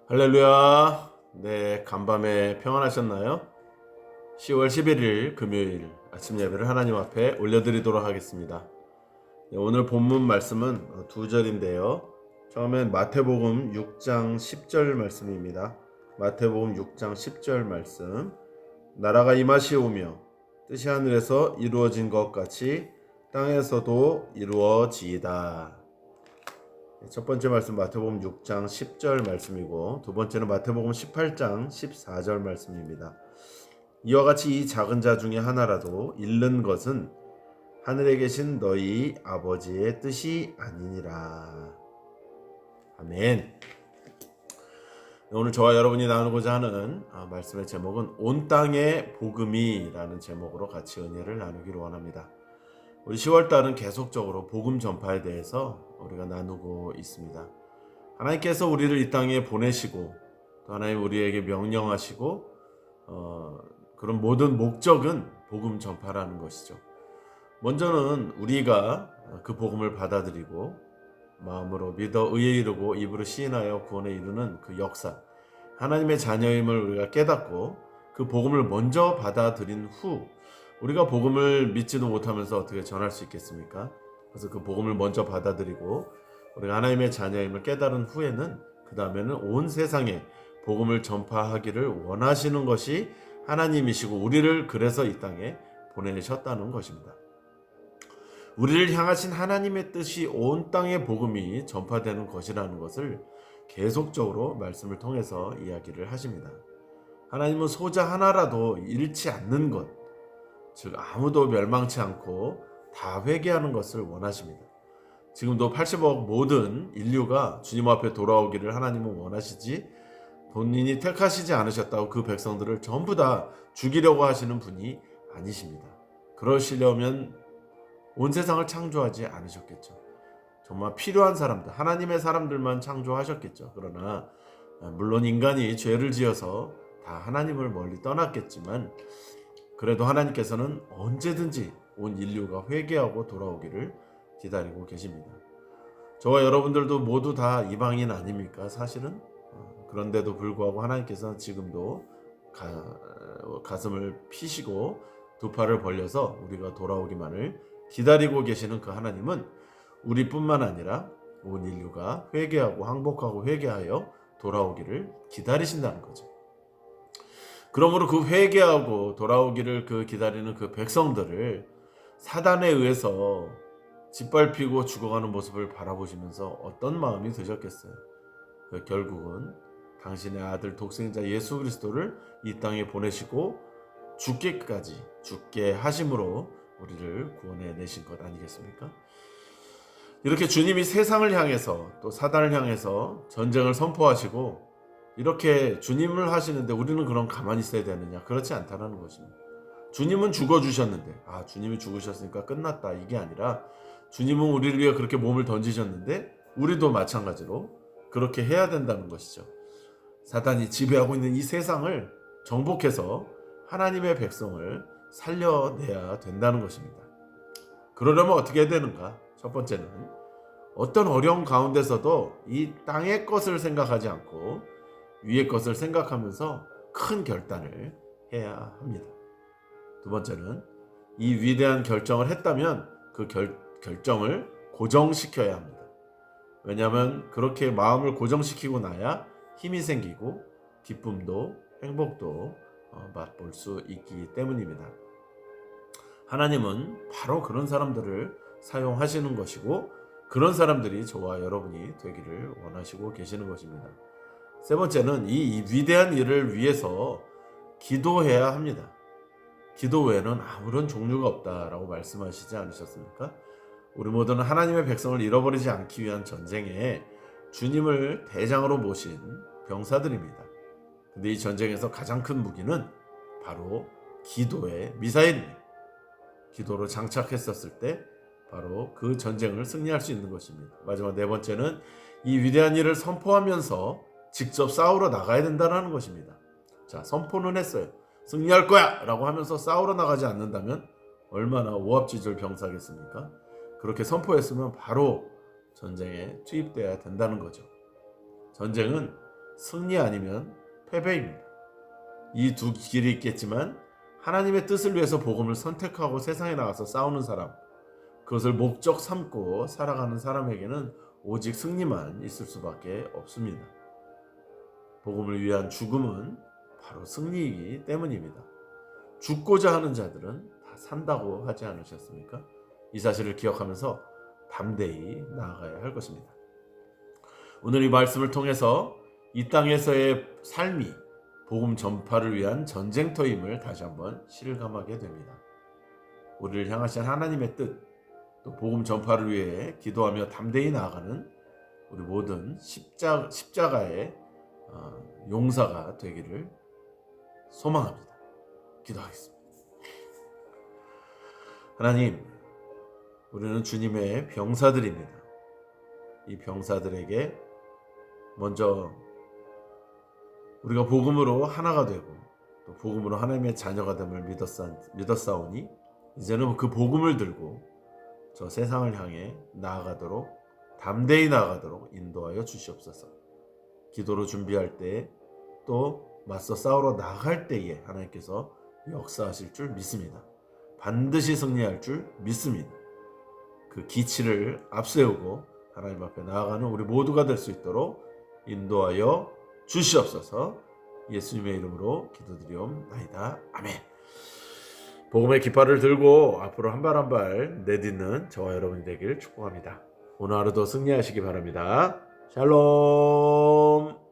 할렐루야. 네, 간밤에 평안하셨나요? 10월 11일 금요일 아침 예배를 하나님 앞에 올려드리도록 하겠습니다. 네, 오늘 본문 말씀은 두 절인데요. 처음엔 마태복음 6장 10절 말씀입니다. 마태복음 6장 10절 말씀. 나라가 임하시오며 뜻이 하늘에서 이루어진 것 같이 땅에서도 이루어지이다. 첫 번째 말씀 마태복음 6장 10절 말씀이고, 두 번째는 마태복음 18장 14절 말씀입니다. 이와 같이 이 작은 자 중에 하나라도 잃는 것은 하늘에 계신 너희 아버지의 뜻이 아니니라. 아멘. 오늘 저와 여러분이 나누고자 하는 말씀의 제목은 온 땅의 복음이라는 제목으로 같이 은혜를 나누기를 원합니다. 우리 10월달은 계속적으로 복음 전파에 대해서 우리가 나누고 있습니다. 하나님께서 우리를 이 땅에 보내시고 또 하나님 우리에게 명령하시고 그런 모든 목적은 복음 전파라는 것이죠. 먼저는 우리가 그 복음을 받아들이고 마음으로 믿어 의에 이르고 입으로 시인하여 구원에 이르는 그 역사, 하나님의 자녀임을 우리가 깨닫고 그 복음을 먼저 받아들인 후 우리가 복음을 믿지도 못하면서 어떻게 전할 수 있겠습니까? 그래서 그 복음을 먼저 받아들이고 우리가 하나님의 자녀임을 깨달은 후에는 그 다음에는 온 세상에 복음을 전파하기를 원하시는 것이 하나님이시고 우리를 그래서 이 땅에 보내셨다는 것입니다. 우리를 향하신 하나님의 뜻이 온 땅에 복음이 전파되는 것이라는 것을 계속적으로 말씀을 통해서 이야기를 하십니다. 하나님은 소자 하나라도 잃지 않는 것, 즉 아무도 멸망치 않고 다 회개하는 것을 원하십니다. 지금도 80억 모든 인류가 주님 앞에 돌아오기를 하나님은 원하시지 본인이 택하시지 않으셨다고 그 백성들을 전부 다 죽이려고 하시는 분이 아니십니다. 그러시려면 온 세상을 창조하지 않으셨겠죠. 정말 필요한 사람들, 하나님의 사람들만 창조하셨겠죠. 그러나 물론 인간이 죄를 지어서 다 하나님을 멀리 떠났겠지만 그래도 하나님께서는 언제든지 온 인류가 회개하고 돌아오기를 기다리고 계십니다. 저와 여러분들도 모두 다 이방인 아닙니까? 사실은 그런데도 불구하고 하나님께서는 지금도 가슴을 피시고 두 팔을 벌려서 우리가 돌아오기만을 기다리고 계시는 그 하나님은 우리뿐만 아니라 온 인류가 회개하고 항복하고 회개하여 돌아오기를 기다리신다는 거죠. 그러므로 그 회개하고 돌아오기를 기다리는 그 백성들을 사단에 의해서 짓밟히고 죽어가는 모습을 바라보시면서 어떤 마음이 드셨겠어요? 결국은 당신의 아들 독생자 예수 그리스도를 이 땅에 보내시고 죽게까지 죽게 하심으로 우리를 구원해 내신 것 아니겠습니까? 이렇게 주님이 세상을 향해서 또 사단을 향해서 전쟁을 선포하시고 이렇게 주님을 하시는데 우리는 그럼 가만히 있어야 되느냐? 그렇지 않다는 것입니다. 주님은 죽어주셨는데 주님이 죽으셨으니까 끝났다 이게 아니라 주님은 우리를 위해 그렇게 몸을 던지셨는데 우리도 마찬가지로 그렇게 해야 된다는 것이죠. 사단이 지배하고 있는 이 세상을 정복해서 하나님의 백성을 살려내야 된다는 것입니다. 그러려면 어떻게 해야 되는가? 첫 번째는 어떤 어려움 가운데서도 이 땅의 것을 생각하지 않고 위의 것을 생각하면서 큰 결단을 해야 합니다. 두 번째는 이 위대한 결정을 했다면 그 결정을 고정시켜야 합니다. 왜냐하면 그렇게 마음을 고정시키고 나야 힘이 생기고 기쁨도 행복도 맛볼 수 있기 때문입니다. 하나님은 바로 그런 사람들을 사용하시는 것이고 그런 사람들이 저와 여러분이 되기를 원하시고 계시는 것입니다. 세 번째는 이 위대한 일을 위해서 기도해야 합니다. 기도 외에는 아무런 종류가 없다라고 말씀하시지 않으셨습니까? 우리 모두는 하나님의 백성을 잃어버리지 않기 위한 전쟁에 주님을 대장으로 모신 병사들입니다. 근데 이 전쟁에서 가장 큰 무기는 바로 기도의 미사일입니다. 기도로 장착했었을 때 바로 그 전쟁을 승리할 수 있는 것입니다. 마지막 네 번째는 이 위대한 일을 선포하면서 직접 싸우러 나가야 된다는 것입니다. 자, 선포는 했어요. 승리할 거야! 라고 하면서 싸우러 나가지 않는다면 얼마나 오합지졸 병사겠습니까? 그렇게 선포했으면 바로 전쟁에 투입돼야 된다는 거죠. 전쟁은 승리 아니면 패배입니다. 이 두 길이 있겠지만 하나님의 뜻을 위해서 복음을 선택하고 세상에 나가서 싸우는 사람, 그것을 목적 삼고 살아가는 사람에게는 오직 승리만 있을 수밖에 없습니다. 복음을 위한 죽음은 바로 승리이기 때문입니다. 죽고자 하는 자들은 다 산다고 하지 않으셨습니까? 이 사실을 기억하면서 담대히 나아가야 할 것입니다. 오늘 이 말씀을 통해서 이 땅에서의 삶이 복음 전파를 위한 전쟁터임을 다시 한번 실감하게 됩니다. 우리를 향하신 하나님의 뜻, 또 복음 전파를 위해 기도하며 담대히 나아가는 우리 모든 십자가의 용사가 되기를 소망합니다. 기도하겠습니다. 하나님, 우리는 주님의 병사들입니다. 이 병사들에게 먼저 우리가 복음으로 하나가 되고 또 복음으로 하나님의 자녀가 됨을 믿었사오니 이제는 그 복음을 들고 저 세상을 향해 나아가도록 담대히 나아가도록 인도하여 주시옵소서. 기도로 준비할 때 또 맞서 싸우러 나갈 때에 하나님께서 역사하실 줄 믿습니다. 반드시 승리할 줄 믿습니다. 그 기치를 앞세우고 하나님 앞에 나아가는 우리 모두가 될 수 있도록 인도하여 주시옵소서. 예수님의 이름으로 기도드리옵나이다. 아멘. 복음의 깃발을 들고 앞으로 한 발 한 발 내딛는 저와 여러분이 되길 축복합니다. 오늘 하루도 승리하시기 바랍니다. 샬롬.